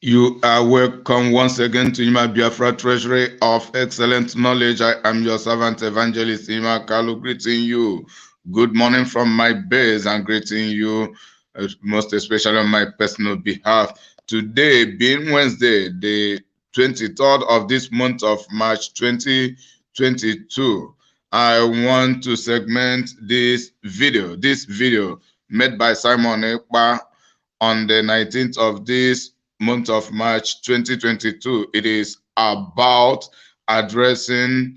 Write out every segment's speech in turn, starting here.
You are welcome once again to Ima Biafra Treasury of Excellent Knowledge. I am your servant evangelist Ima Kalu, greeting you. Good morning from my base and greeting you most especially on my personal behalf. Today being Wednesday, the 23rd of this month of March 2022, I want to segment this video made by Simon Ekpa on the 19th of this month of March 2022. It is about addressing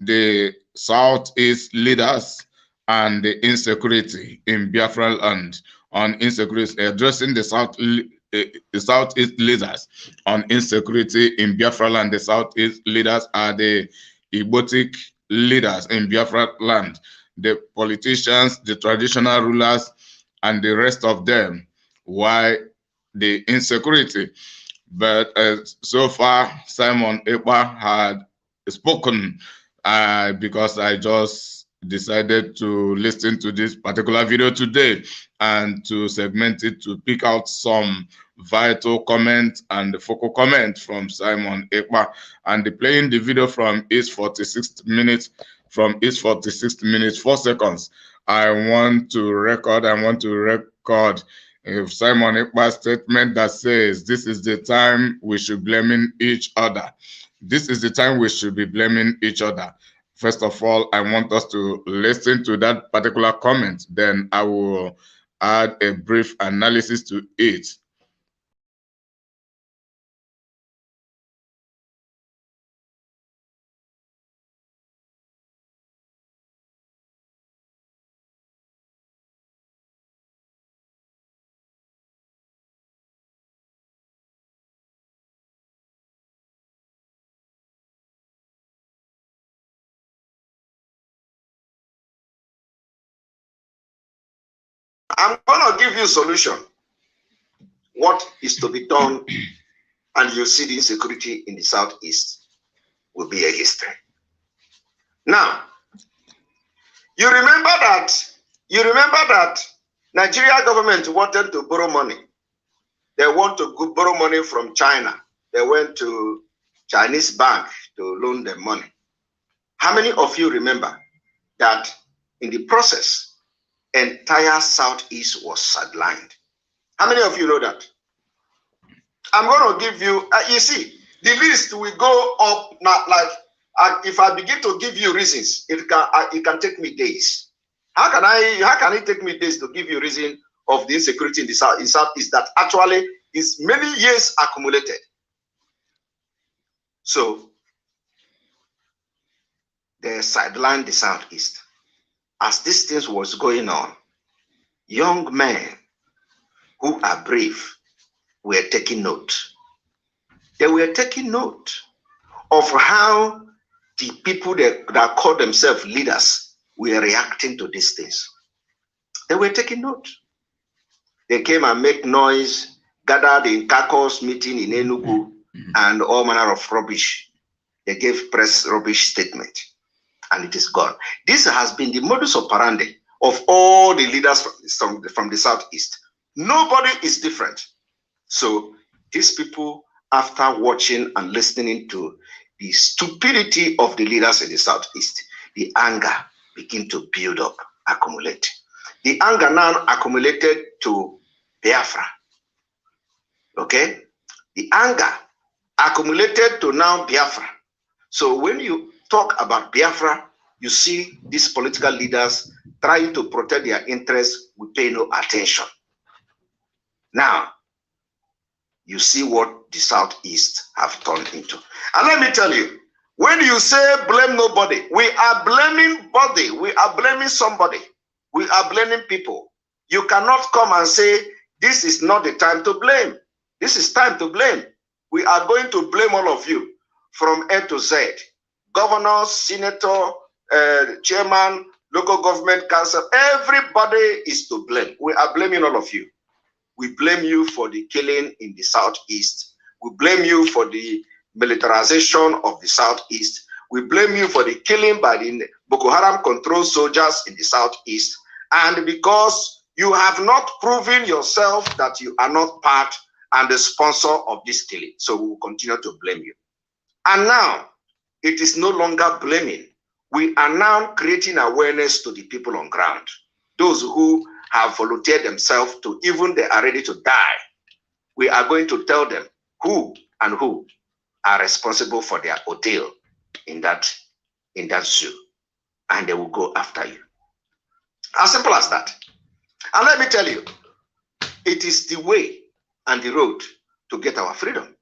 the Southeast leaders and the insecurity in Biafra land. On insecurity, addressing the Southeast leaders on insecurity in Biafra land. The Southeast leaders are the Igbotic leaders in Biafra land, the politicians, the traditional rulers, and the rest of them. Why the insecurity? But so far, Simon Ekpa had spoken because I just decided to listen to this particular video today and to segment it to pick out some vital comment and the focal comment from Simon Ekpa, and playing the video from his 46 minutes 4 seconds. I want to record if Simon Ekpa's statement that says this is the time we should blaming each other. This is the time we should be blaming each other. First of all, I want us to listen to that particular comment. Then I will add a brief analysis to it. I'm going to give you a solution. What is to be done, and you see the insecurity in the Southeast will be a history. Now, you remember that Nigeria government wanted to borrow money. They want to borrow money from China. They went to Chinese bank to loan them money. How many of you remember that in the process, entire Southeast was sidelined? How many of you know that? I'm going to give you, you see, the list will go up now. Like, if I begin to give you reasons, it can take me days. How can it take me days to give you reason of the insecurity in the Southeast that actually is many years accumulated? So they sidelined the Southeast. As these things was going on, young men who are brave were taking note. They were taking note of how the people that call themselves leaders were reacting to these things. They were taking note. They came and make noise, gathered in Kakos meeting in Enugu, and all manner of rubbish. They gave press rubbish statement, and it is gone. This has been the modus operandi of all the leaders from the Southeast. Nobody is different. So these people, after watching and listening to the stupidity of the leaders in the Southeast, the anger began to build up, accumulate. The anger now accumulated to Biafra. Okay? The anger accumulated to now Biafra. So when you talk about Biafra, you see these political leaders trying to protect their interests, we pay no attention. Now, you see what the Southeast have turned into. And let me tell you, when you say blame nobody, we are blaming body, we are blaming somebody, we are blaming people. You cannot come and say, this is not the time to blame. This is time to blame. We are going to blame all of you from A to Z. Governor, senator, chairman, local government council, everybody is to blame. We are blaming all of you. We blame you for the killing in the Southeast. We blame you for the militarization of the Southeast. We blame you for the killing by the Boko Haram controlled soldiers in the Southeast. And because you have not proven yourself that you are not part and the sponsor of this killing. So we will continue to blame you. And now, it is no longer blaming. We are now creating awareness to the people on ground. Those who have volunteered themselves to, even they are ready to die. We are going to tell them who and who are responsible for their ordeal in that zoo. And they will go after you. As simple as that. And let me tell you, it is the way and the road to get our freedom.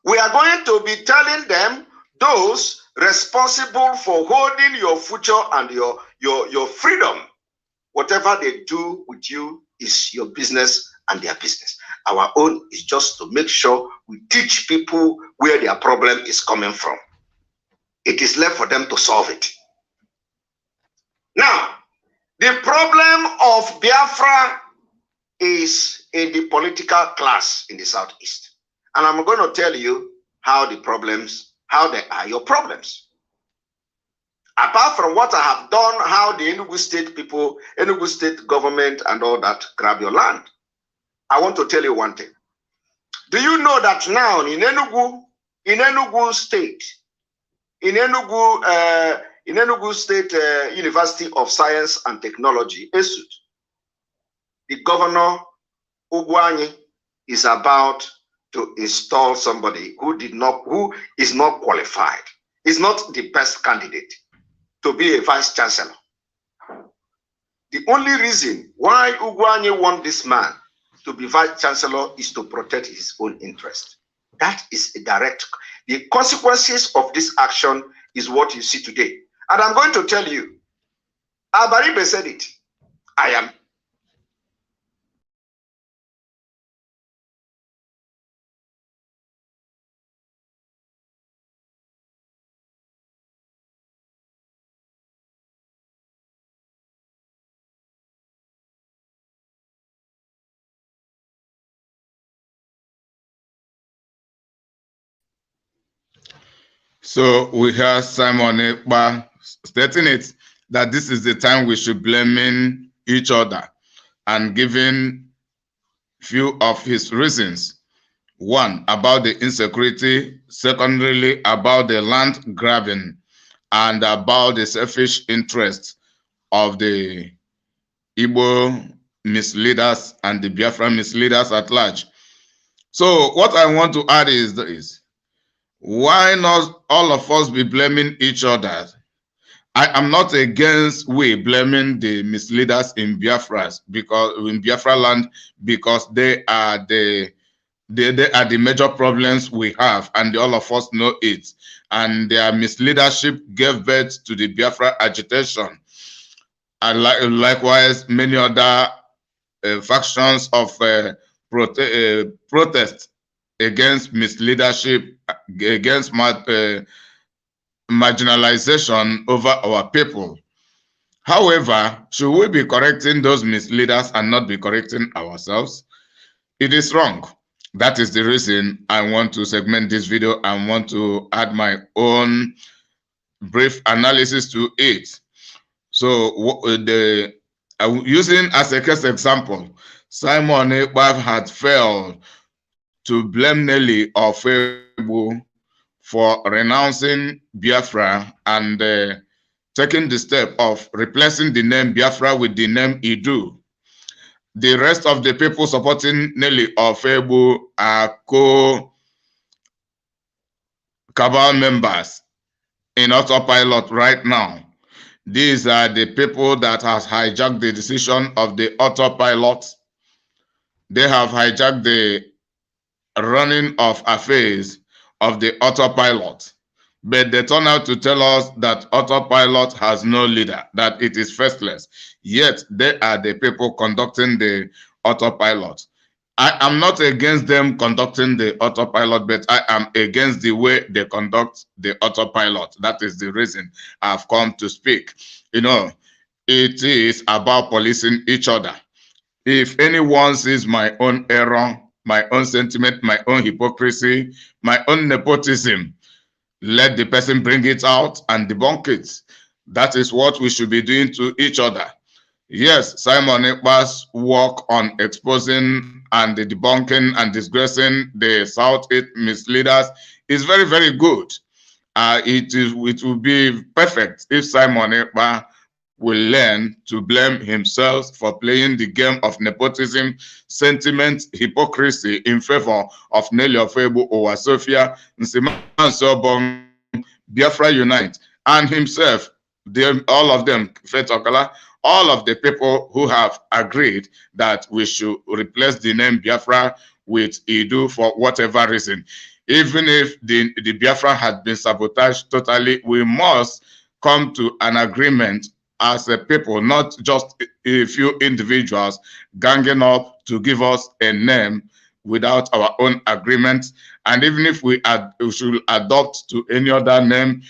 We are going to be telling them, those responsible for holding your future and your freedom, whatever they do with you is your business and their business. Our own is just to make sure we teach people where their problem is coming from. It is left for them to solve it. Now, the problem of Biafra is in the political class in the Southeast. And I'm going to tell you how they are your problems. Apart from what I have done, how the Enugu State people, Enugu State government and all that grab your land. I want to tell you one thing. Do you know that now in Enugu State, in Enugu State University of Science and Technology, ESUT, the governor, Ugwanyi, is about to install somebody who is not qualified, is not the best candidate to be a vice chancellor. The only reason why Ugwanyi wants this man to be vice chancellor is to protect his own interest. That is a direct. The consequences of this action is what you see today. And I'm going to tell you, Abaribe said it. I am. So we hear Simon Ekpa stating it, that this is the time we should blame each other, and giving few of his reasons. One, about the insecurity. Secondly, about the land grabbing, and about the selfish interests of the Igbo misleaders and the Biafra misleaders at large. So what I want to add is this. Why not all of us be blaming each other? I am not against we blaming the misleaders in Biafra land, because they are the major problems we have, and all of us know it. And their misleadership gave birth to the Biafra agitation, and likewise many other factions of protest against misleadership, against marginalization over our people. However, should we be correcting those misleaders and not be correcting ourselves? It is wrong. That is the reason I want to segment this video and want to add my own brief analysis to it. So using as a case example, Simon Ekpa had failed to blame Nelly of Ebu for renouncing Biafra and taking the step of replacing the name Biafra with the name Idu. The rest of the people supporting Nelly of Ebu are cabal members in autopilot right now. These are the people that has hijacked the decision of the autopilot. They have hijacked the running of affairs of the autopilot, but they turn out to tell us that autopilot has no leader, that it is faceless. Yet they are the people conducting the autopilot. I am not against them conducting the autopilot, but I am against the way they conduct the autopilot. That is the reason I've come to speak. You know, it is about policing each other. If anyone sees my own error, my own sentiment, my own hypocrisy, my own nepotism, let the person bring it out and debunk it. That is what we should be doing to each other. Yes, Simon Ekpa's work on exposing and debunking and disgracing the Southeast misleaders is very, very good. It will be perfect if Simon Ekpa will learn to blame himself for playing the game of nepotism, sentiment, hypocrisy in favor of Nelly Ofebu Owasofia, Nsiman Sobong, Biafra Unite, and himself, all of them, Fetokala, all of the people who have agreed that we should replace the name Biafra with Idu for whatever reason. Even if the Biafra had been sabotaged totally, we must come to an agreement as a people, not just a few individuals ganging up to give us a name without our own agreement. And even if we should adopt to any other name,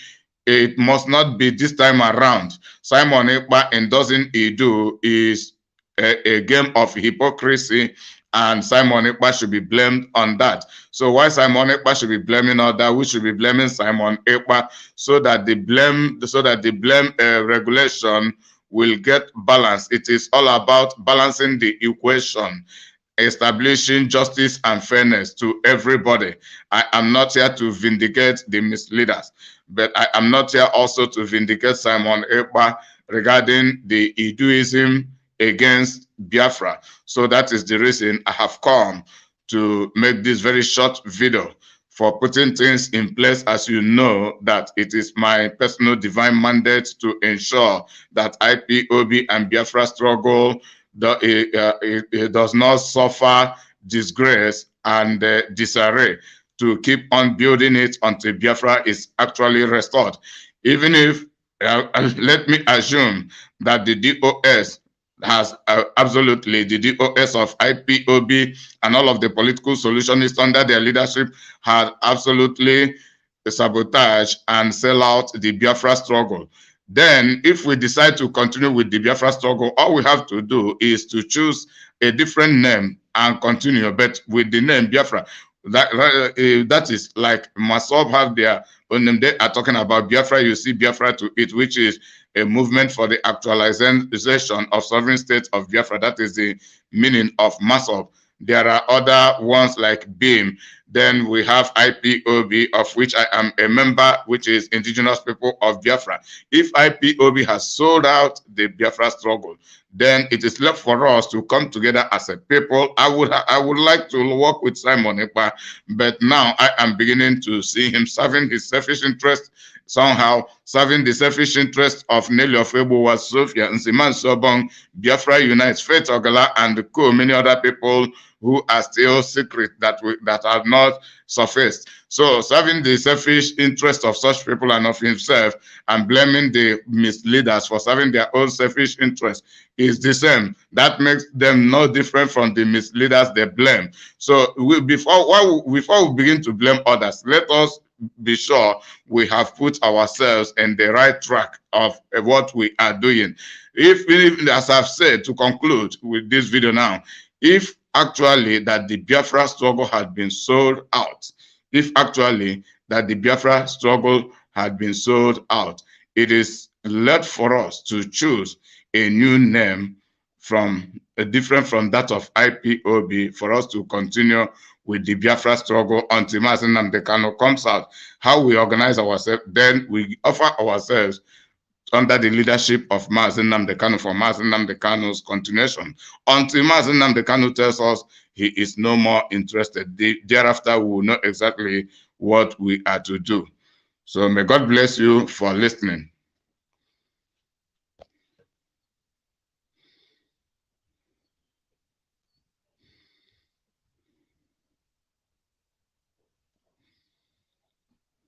it must not be this time around. Simon Ekpa endorsing Idu is a game of hypocrisy, and Simon Ekpa should be blamed on that. So why Simon Ekpa should be blaming on that? We should be blaming Simon Ekpa so that the blame regulation will get balanced. It is all about balancing the equation, establishing justice and fairness to everybody. I am not here to vindicate the misleaders, but I am not here also to vindicate Simon Ekpa regarding the Iduism against Biafra. So that is the reason I have come to make this very short video for putting things in place. As you know, that it is my personal divine mandate to ensure that IPOB and Biafra struggle, it does not suffer disgrace and disarray, to keep on building it until Biafra is actually restored. Even if, let me assume that the DOS has absolutely, the DOS of IPOB and all of the political solutionists under their leadership had absolutely sabotage and sell out the Biafra struggle. Then, if we decide to continue with the Biafra struggle, all we have to do is to choose a different name and continue, but with the name Biafra. That is like Masob have their own name. They are talking about Biafra. You see Biafra to it, which is a movement for the actualization of sovereign states of Biafra. That is the meaning of Masob. There are other ones like BIM. Then we have IPOB, of which I am a member, which is Indigenous People of Biafra. If IPOB has sold out the Biafra struggle, then it is left for us to come together as a people. I would like to work with Simon Ekpa, but now I am beginning to see him serving his selfish interest, somehow serving the selfish interest of Nelly Ofebu, Sofia, Nsiman Sobong, Biafra Unite, Faith Ogala, and many other people who are still secret that have not surfaced. So serving the selfish interest of such people and of himself, and blaming the misleaders for serving their own selfish interest is the same. That makes them no different from the misleaders they blame. So before we begin to blame others, let us be sure we have put ourselves in the right track of what we are doing. If, as I've said, to conclude with this video now, if actually that the Biafra struggle had been sold out, if actually that the Biafra struggle had been sold out, it is left for us to choose a new name from different from that of IPOB for us to continue with the Biafra struggle until Mazi Nnamdi Kanu comes out. How we organize ourselves, then we offer ourselves under the leadership of Mazi Nnamdi Kanu for Mazi Nnamdi Kanu's continuation, until Mazi Nnamdi Kanu tells us he is no more interested. Thereafter, we will know exactly what we are to do. So may God bless you for listening.